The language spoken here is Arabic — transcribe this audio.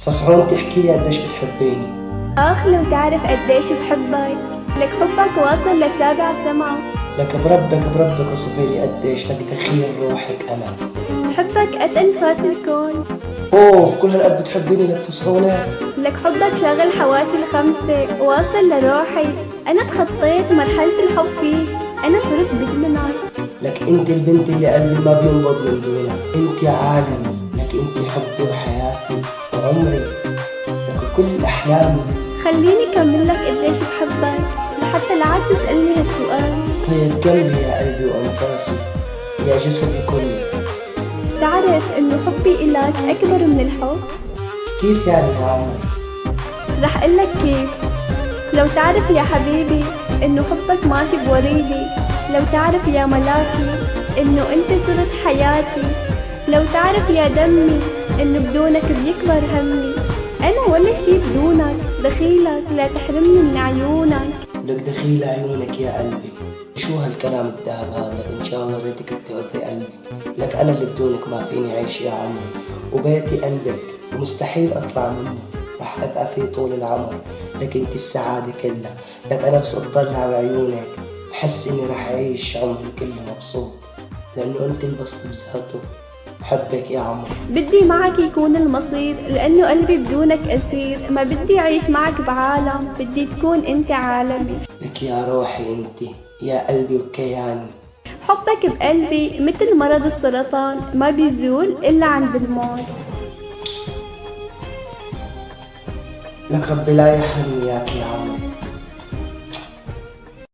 فصعون تحكي لي قديش بتحبيني. لو تعرف قديش بحبك، لك حبك واصل لسابع سما. لك بربك وصفي لي قديش لك دخيل روحك أنا. حبك قد أنفاس الكون. أوه كل هالقد بتحبيني لك فصعونة. لك حبك شاغل حواسي الخمسة واصل لروحي. أنا تخطيت مرحلة الحب فيك، أنا صرت بدمنك. لك انت البنت اللي قلبي ما بينبض من دونها، انت عالمي، لك انت حبي وحياتي وعمري، لك كل احلامي. خليني كمل لك قديش بحبك لحتى لا عاد تسألني هالسؤال. طيب قلبي يا قلبي وانفاسي يا جسدي كله. تعرف انه حبي إلك اكبر من الحب؟ كيف يعني يا عمري؟ رح قلك كيف. لو تعرف يا حبيبي انه حبك ماشي بوريدي، لو تعرف يا ملاكي انه انت صرت حياتي، لو تعرف يا دمي انه بدونك بيكبر همي. انا ولا شي بدونك، دخيلك لا تحرمني من عيونك. لك دخيل عيونك يا قلبي. شو هالكلام الذهب هذا؟ ان شاء الله ريتك بتقري قلبي. لك انا اللي بدونك ما فيني عيش يا عمري، وبيتي قلبك ومستحيل اطلع منه، رح ابقى فيه طول العمر. لك انت السعادة كلها، لك انا بس اطلع بعيونك بحس اني رح اعيش عمري كله مبسوط، لانه انت البسط بذاته. بحبك يا عمري. بدي معك يكون المصير، لأنه قلبي بدونك أسير. ما بدي أعيش معك بعالم، بدي تكون أنت عالمي. لك يا روحي انت يا قلبي وكياني. حبك بقلبي مثل مرض السرطان، ما بيزول إلا عند الموت. لك ربي لا يحرمني اياك يا عمري.